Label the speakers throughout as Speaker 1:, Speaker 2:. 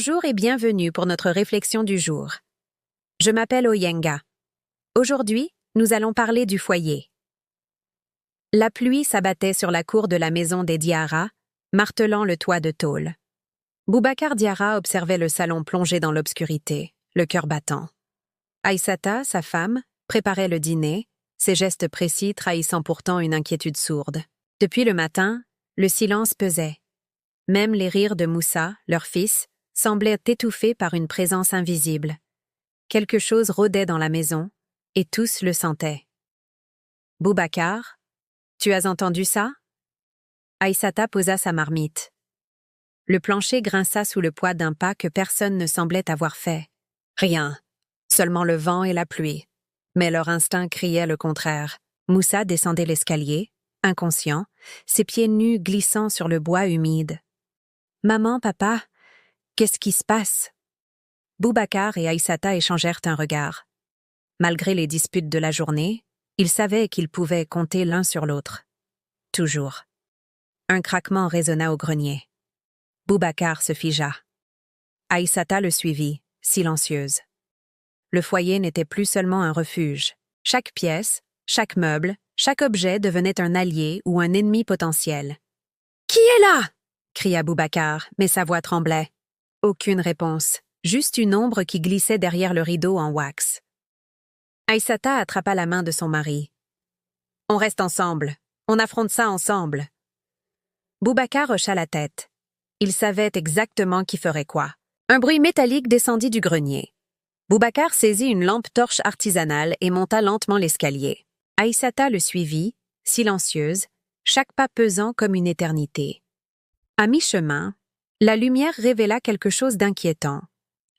Speaker 1: Bonjour et bienvenue pour notre réflexion du jour. Je m'appelle Oyenga. Aujourd'hui, nous allons parler du foyer. La pluie s'abattait sur la cour de la maison des Diarra, martelant le toit de tôle. Boubacar Diarra observait le salon plongé dans l'obscurité, le cœur battant. Aïssata, sa femme, préparait le dîner, ses gestes précis trahissant pourtant une inquiétude sourde. Depuis le matin, le silence pesait. Même les rires de Moussa, leur fils, semblaient étouffés par une présence invisible. Quelque chose rôdait dans la maison, et tous le sentaient. « Boubacar, tu as entendu ça ?» Aïssata posa sa marmite. Le plancher grinça sous le poids d'un pas que personne ne semblait avoir fait. Rien, seulement le vent et la pluie. Mais leur instinct criait le contraire. Moussa descendait l'escalier, inconscient, ses pieds nus glissant sur le bois humide. « Maman, papa, qu'est-ce qui se passe ?» Boubacar et Aïssata échangèrent un regard. Malgré les disputes de la journée, ils savaient qu'ils pouvaient compter l'un sur l'autre. Toujours. Un craquement résonna au grenier. Boubacar se figea. Aïssata le suivit, silencieuse. Le foyer n'était plus seulement un refuge. Chaque pièce, chaque meuble, chaque objet devenait un allié ou un ennemi potentiel. « Qui est là ?» cria Boubacar, mais sa voix tremblait. Aucune réponse, juste une ombre qui glissait derrière le rideau en wax. Aïssata attrapa la main de son mari. « On reste ensemble, on affronte ça ensemble. » Boubacar hocha la tête. Il savait exactement qui ferait quoi. Un bruit métallique descendit du grenier. Boubacar saisit une lampe torche artisanale et monta lentement l'escalier. Aïssata le suivit, silencieuse, chaque pas pesant comme une éternité. À mi-chemin, la lumière révéla quelque chose d'inquiétant.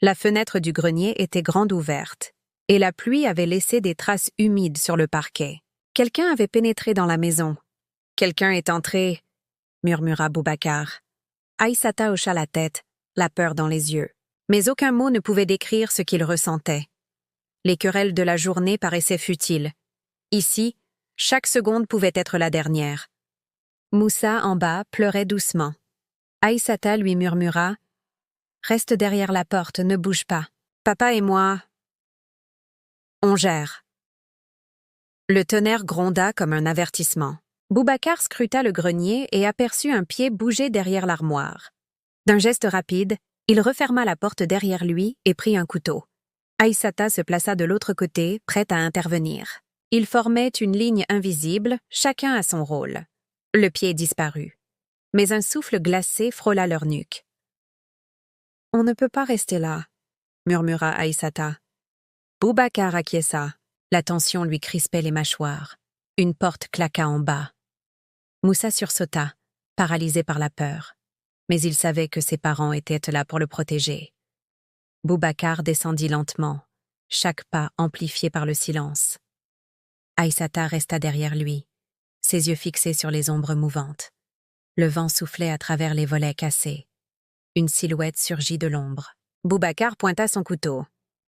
Speaker 1: La fenêtre du grenier était grande ouverte, et la pluie avait laissé des traces humides sur le parquet. Quelqu'un avait pénétré dans la maison. « Quelqu'un est entré », murmura Boubacar. Aïssata hocha la tête, la peur dans les yeux. Mais aucun mot ne pouvait décrire ce qu'il ressentait. Les querelles de la journée paraissaient futiles. Ici, chaque seconde pouvait être la dernière. Moussa, en bas, pleurait doucement. Aïssata lui murmura « Reste derrière la porte, ne bouge pas. Papa et moi, on gère. » Le tonnerre gronda comme un avertissement. Boubacar scruta le grenier et aperçut un pied bouger derrière l'armoire. D'un geste rapide, il referma la porte derrière lui et prit un couteau. Aïssata se plaça de l'autre côté, prête à intervenir. Ils formaient une ligne invisible, chacun à son rôle. Le pied disparut. Mais un souffle glacé frôla leur nuque. « On ne peut pas rester là », murmura Aïssata. Boubacar acquiesça. La tension lui crispait les mâchoires. Une porte claqua en bas. Moussa sursauta, paralysé par la peur. Mais il savait que ses parents étaient là pour le protéger. Boubacar descendit lentement, chaque pas amplifié par le silence. Aïssata resta derrière lui, ses yeux fixés sur les ombres mouvantes. Le vent soufflait à travers les volets cassés. Une silhouette surgit de l'ombre. Boubacar pointa son couteau.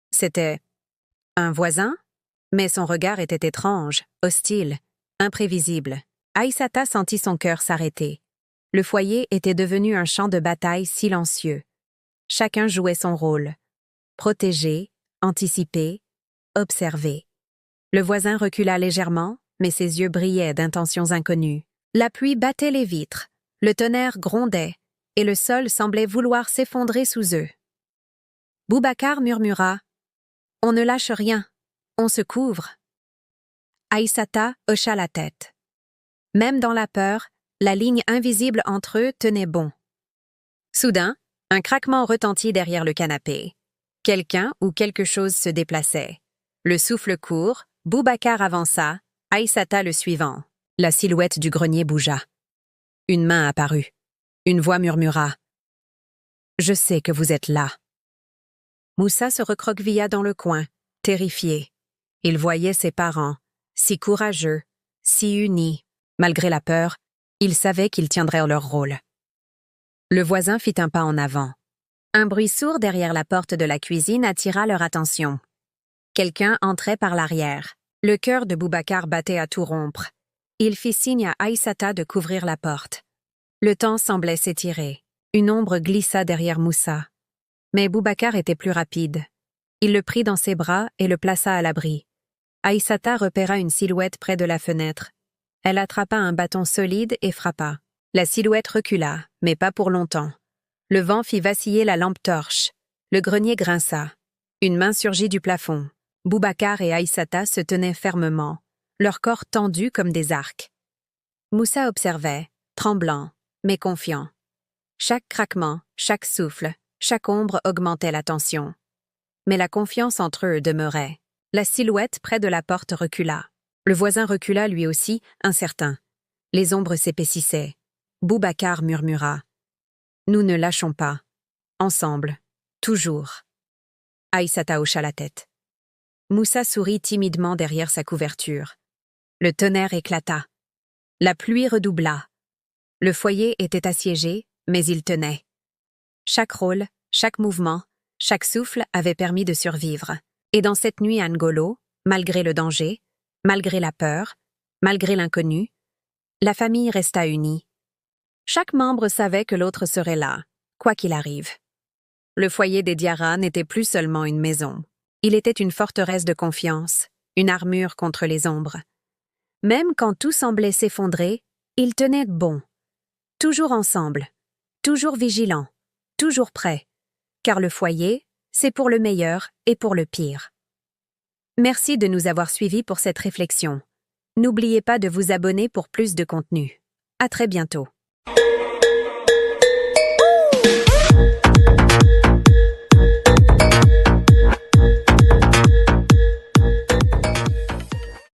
Speaker 1: C'était un voisin, mais son regard était étrange, hostile, imprévisible. Aïssata sentit son cœur s'arrêter. Le foyer était devenu un champ de bataille silencieux. Chacun jouait son rôle. Protéger, anticiper, observer. Le voisin recula légèrement, mais ses yeux brillaient d'intentions inconnues. La pluie battait les vitres, le tonnerre grondait, et le sol semblait vouloir s'effondrer sous eux. Boubacar murmura « On ne lâche rien, on se couvre. » Aïssata hocha la tête. Même dans la peur, la ligne invisible entre eux tenait bon. Soudain, un craquement retentit derrière le canapé. Quelqu'un ou quelque chose se déplaçait. Le souffle court, Boubacar avança, Aïssata le suivant. La silhouette du grenier bougea. Une main apparut. Une voix murmura « Je sais que vous êtes là. » Moussa se recroquevilla dans le coin, terrifié. Il voyait ses parents, si courageux, si unis. Malgré la peur, il savait qu'ils tiendraient leur rôle. Le voisin fit un pas en avant. Un bruit sourd derrière la porte de la cuisine attira leur attention. Quelqu'un entrait par l'arrière. Le cœur de Boubacar battait à tout rompre. Il fit signe à Aïssata de couvrir la porte. Le temps semblait s'étirer. Une ombre glissa derrière Moussa. Mais Boubacar était plus rapide. Il le prit dans ses bras et le plaça à l'abri. Aïssata repéra une silhouette près de la fenêtre. Elle attrapa un bâton solide et frappa. La silhouette recula, mais pas pour longtemps. Le vent fit vaciller la lampe torche. Le grenier grinça. Une main surgit du plafond. Boubacar et Aïssata se tenaient fermement, leurs corps tendus comme des arcs. Moussa observait, tremblant, mais confiant. Chaque craquement, chaque souffle, chaque ombre augmentait la tension. Mais la confiance entre eux demeurait. La silhouette près de la porte recula. Le voisin recula lui aussi, incertain. Les ombres s'épaississaient. Boubacar murmura. « Nous ne lâchons pas. Ensemble. Toujours. » Aïssata hocha la tête. Moussa sourit timidement derrière sa couverture. Le tonnerre éclata. La pluie redoubla. Le foyer était assiégé, mais il tenait. Chaque rôle, chaque mouvement, chaque souffle avait permis de survivre. Et dans cette nuit à Ngolo, malgré le danger, malgré la peur, malgré l'inconnu, la famille resta unie. Chaque membre savait que l'autre serait là, quoi qu'il arrive. Le foyer des Diarra n'était plus seulement une maison. Il était une forteresse de confiance, une armure contre les ombres. Même quand tout semblait s'effondrer, ils tenaient bon. Toujours ensemble, toujours vigilants, toujours prêts. Car le foyer, c'est pour le meilleur et pour le pire. Merci de nous avoir suivis pour cette réflexion. N'oubliez pas de vous abonner pour plus de contenu. À très bientôt.